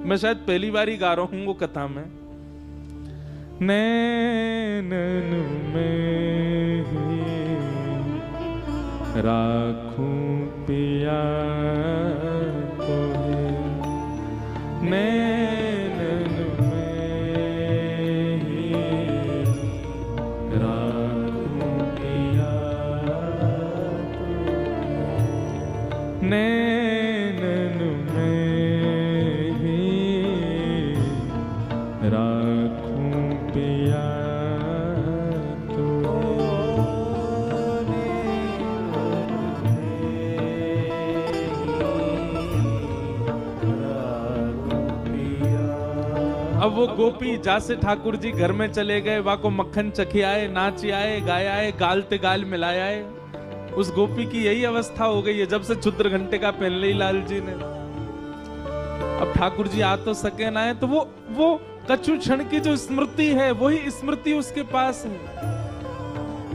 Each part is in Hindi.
मैं शायद पहली बार ही गा रहा हूं वो कथा में। नैनन में ही राखूं पिया तोहे, नैनन में ही राखूं पिया तोहे, नैनन में ही राखूं पिया अब वो गोपी जैसे ठाकुर जी घर में चले गए, वहां को मक्खन चखे आए, नाच आए, गाय आए, गाल ते गाल मिलाए आए। उस गोपी की यही अवस्था हो गई है जब से क्षुद्र घंटे का पहन ली लाल जी ने। अब ठाकुर जी आ तो सके ना है, तो वो कछु क्षण की जो स्मृति है वही स्मृति उसके पास है,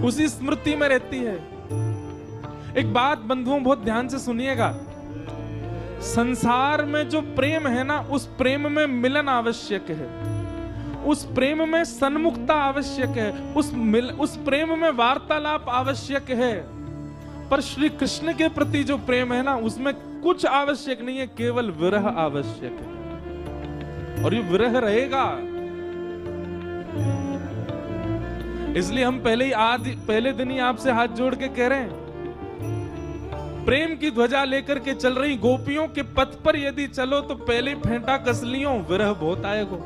उसी स्मृति में रहती है। एक बात बंधुओं बहुत ध्यान से सुनिएगा, संसार में जो प्रेम है ना, उस प्रेम में मिलन आवश्यक है, उस प्रेम में सन्मुखता आवश्यक है, उस प्रेम में वार्तालाप आवश्यक है। पर श्री कृष्ण के प्रति जो प्रेम है ना, उसमें कुछ आवश्यक नहीं है, केवल विरह आवश्यक है, और ये विरह रहेगा। इसलिए हम पहले दिन ही आपसे हाथ जोड़ के कह रहे हैं, प्रेम की ध्वजा लेकर के चल रही गोपियों के पथ पर यदि चलो तो पहले फेंटा कस लियो, विरह बहुत आएगा।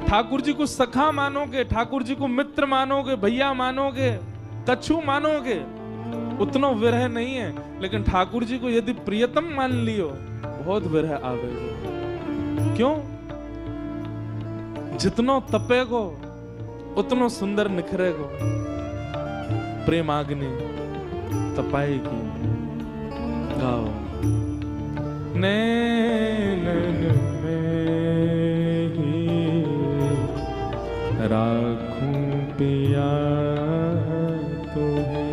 ठाकुर जी को सखा मानोगे, ठाकुर जी को मित्र मानोगे, भैया मानोगे, कछु मानोगे, उतना विरह नहीं है। लेकिन ठाकुर जी को यदि प्रियतम मान लियो, बहुत विरह आवेगा। क्यों? जितनो तपेगो उतनो सुंदर निखरेगो, प्रेमाग्नि तपाएगी। गाओ। नैनन में ही राखूं पिया तोहे,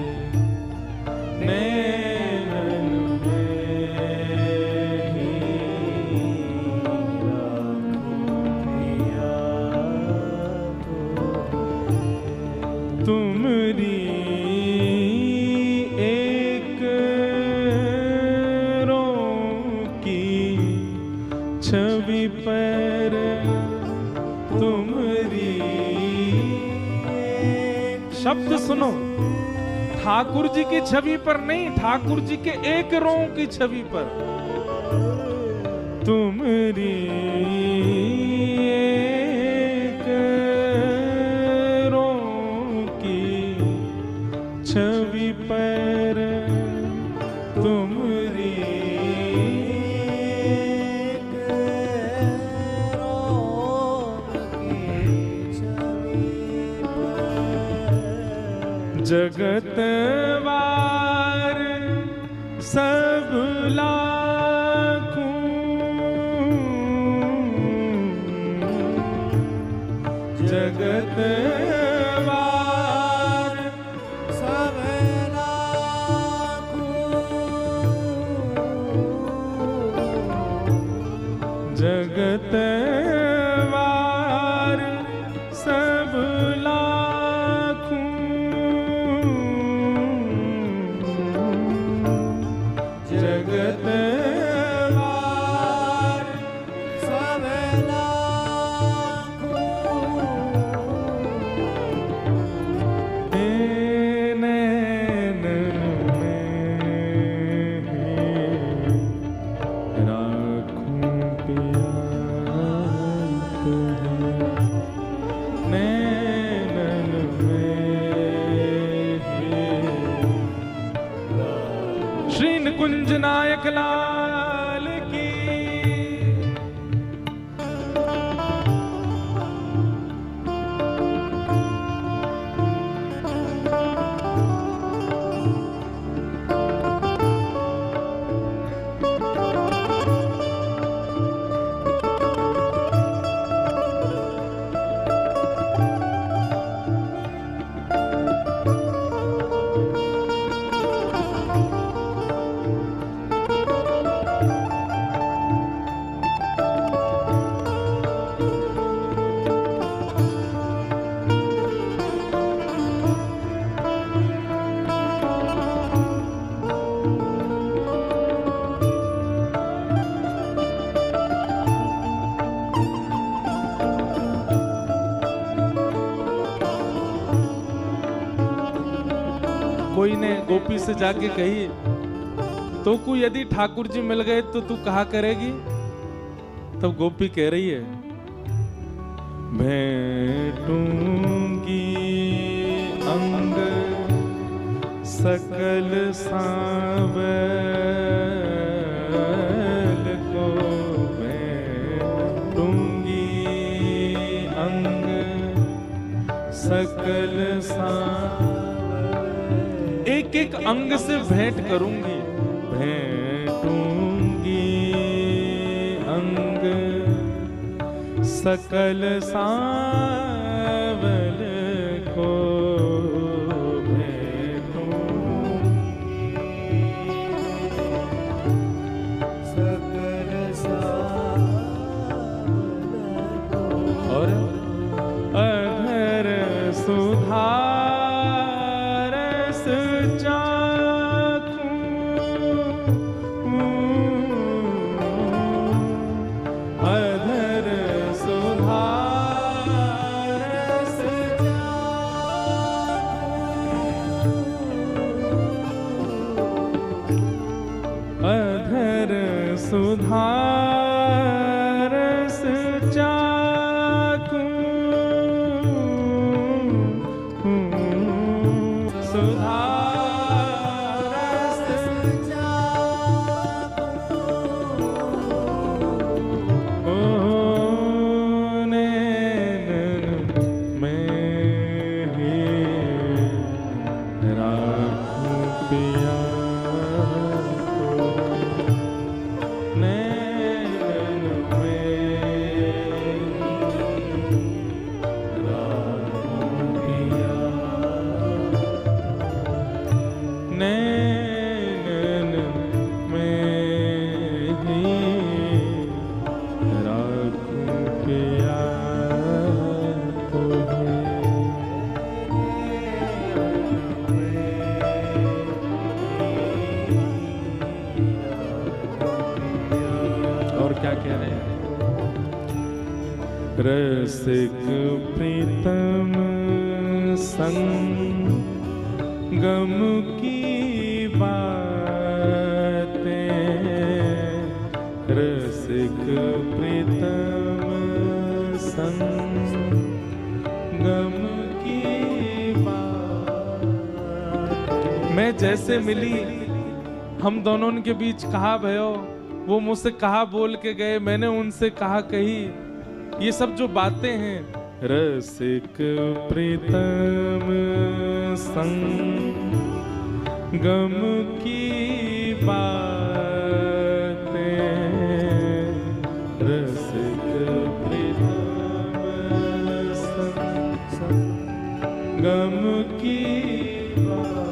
नैनन में ही राखूं पिया तोहे, तुमरी छवि पर, तुमरी शब्द सुनो, ठाकुर जी की छवि पर नहीं, ठाकुर जी के एक रों की छवि पर, तुमरी एक रों की छवि पर, तुमरी जगत वार सब लाखों, जगत वार सब लाखों, जगत वार सब लाखों, जगत वार सब लाखों, नैनन में राखूं पिया गोपी से जाके कही, तो को यदि ठाकुर जी मिल गए तो तू कहा करेगी? तब गोपी कह रही है, भेंटूंगी अंग सकल सांवल को, भेंटूंगी अंग सकल सांवल, एक एक अंग से भेंट करूंगी। भेंटूंगी अंग सकल सांवल को, सकल सांवल को, और अधर सुधा रस चाखूं, अधर सुधा रस चाखूं, अधर सुधा रस चाखूं, सुधा रस चाखूं, ओ नैनन में ही राखूं पिया को, नैनन में राखूं पिया, नैनन में ही राखूं पिया तुम्हें। और क्या कह रहे हैं? रसिक प्रीतम संगम की बातें, रसिक प्रीतम संगम की बातें। मैं जैसे मिली, हम दोनों के बीच कहा भयो, वो मुझसे कहा बोल के गए, मैंने उनसे कहा कही। ये सब जो बातें हैं, रसिक प्रीतम संगम की बातें, रसिक प्रीतम संगम की बातें,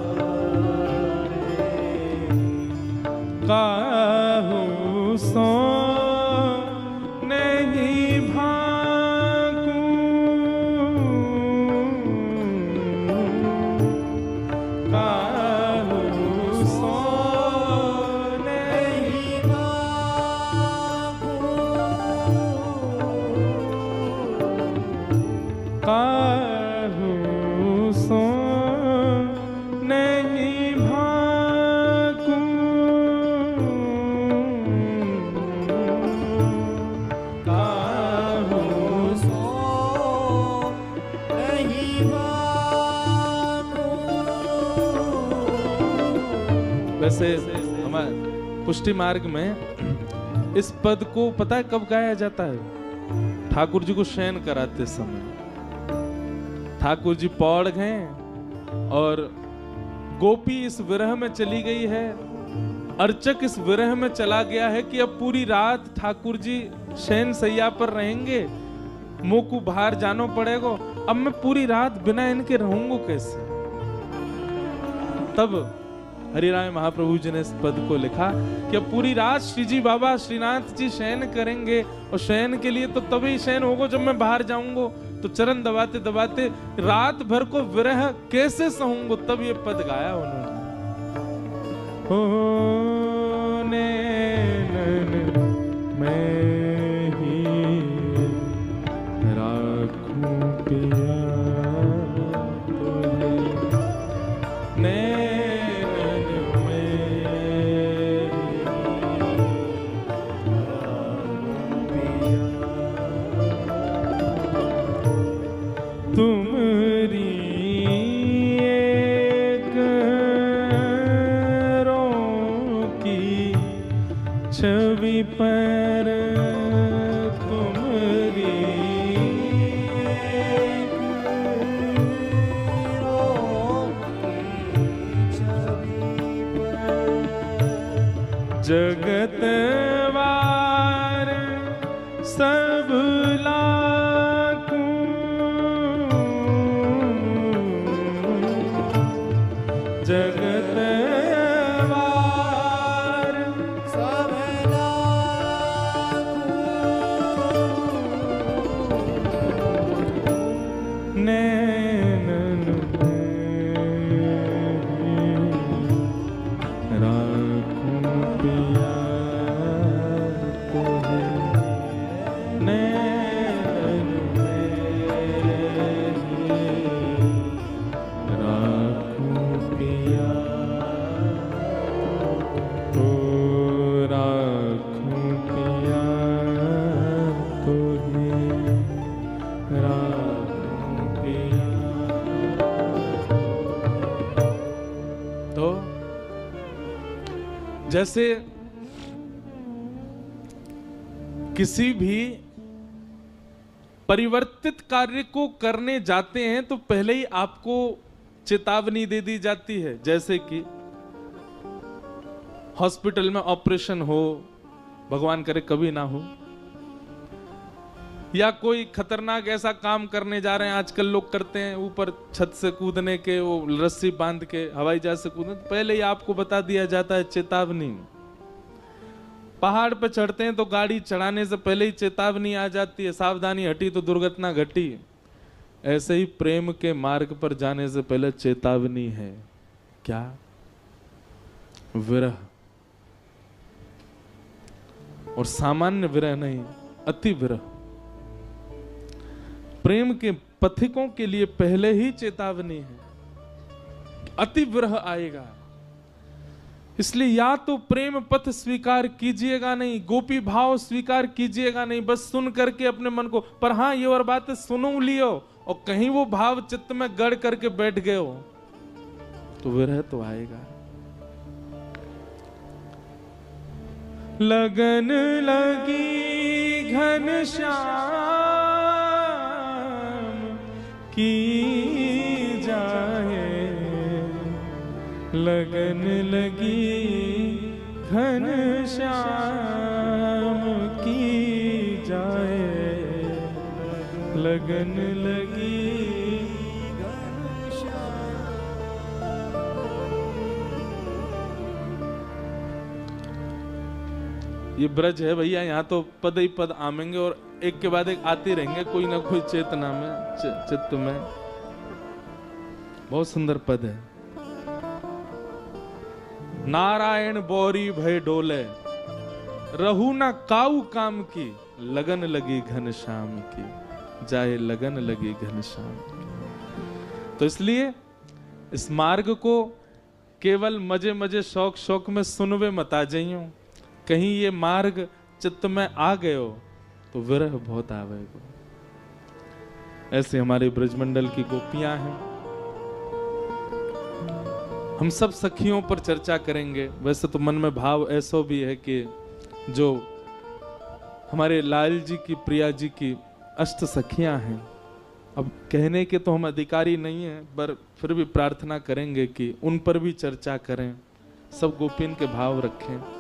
काहू सो नहीं भाकूं, काहू सो नहीं भाकूं, काहू सो नहीं भाकूं, काहू सो नहीं भाकूं। वैसे हमारे पुष्टि मार्ग में इस पद को पता है कब गाया जाता है? ठाकुर जी को शयन कराते समय। ठाकुर जी पौड़ गए और गोपी इस विरह में चली गई है, अर्चक इस विरह में चला गया है कि अब पूरी रात ठाकुर जी शयन सैया पर रहेंगे, मुंह को बाहर जानो पड़ेगा, अब मैं पूरी रात बिना इनके रहूंगा कैसे? तब हरिराय महाप्रभु जी ने इस पद को लिखा कि अब पूरी रात श्री जी बाबा श्रीनाथ जी शयन करेंगे, और शयन के लिए तो तभी शयन होगा जब मैं बाहर जाऊंगा, तो चरण दबाते दबाते रात भर को विरह कैसे सहूंगा, तब ये पद गाया उन्होंने। हो नैनन में ही राखूं पिया तुम्हें, नैनन पर तुम्हारी जगत वार सब लाखों जगत वार सब लाखों नैनन राखूं पिया जैसे किसी भी परिवर्तित कार्य को करने जाते हैं तो पहले ही आपको चेतावनी दे दी जाती है। जैसे कि हॉस्पिटल में ऑपरेशन हो, भगवान करे कभी ना हो, या कोई खतरनाक ऐसा काम करने जा रहे हैं, आजकल लोग करते हैं ऊपर छत से कूदने के, वो रस्सी बांध के हवाई जहाज से कूदने, पहले ही आपको बता दिया जाता है चेतावनी। पहाड़ पे चढ़ते हैं तो गाड़ी चढ़ाने से पहले ही चेतावनी आ जाती है, सावधानी हटी तो दुर्घटना घटी। ऐसे ही प्रेम के मार्ग पर जाने से पहले चेतावनी है। क्या? विरह। और सामान्य विरह नहीं, अति विरह। प्रेम के पथिकों के लिए पहले ही चेतावनी है, अति विरह आएगा। इसलिए या तो प्रेम पथ स्वीकार कीजिएगा नहीं, गोपी भाव स्वीकार कीजिएगा नहीं, बस सुन करके अपने मन को। पर हाँ, ये और बात है, सुनो लियो और कहीं वो भाव चित्त में गढ़ करके बैठ गए हो तो विरह तो आएगा। लगन लगी घनश्याम की जाए, लगन लगी घनश्याम की जाए, लगन लगी ये ब्रज है भैया, यहाँ तो पद ही पद आमेंगे और एक के बाद एक आते रहेंगे, कोई ना कोई चेतना में, चित्त में। बहुत सुंदर पद है। नारायण बौरी भय डोले, रहू ना काऊ काम की, लगन लगी घनश्याम की जाए, लगन लगी घनश्याम की। तो इसलिए इस मार्ग को केवल मजे मजे शौक शौक में सुनवे मत आ जाइयो, कहीं ये मार्ग चित्त में आ गए हो तो विरह बहुत आवेगा। ऐसे हमारे ब्रजमंडल की गोपियां हैं। हम सब सखियों पर चर्चा करेंगे। वैसे तो मन में भाव ऐसा भी है कि जो हमारे लाल जी की, प्रिया जी की अष्ट सखियां हैं, अब कहने के तो हम अधिकारी नहीं हैं, पर फिर भी प्रार्थना करेंगे कि उन पर भी चर्चा करें, सब गोपिन के भाव रखें।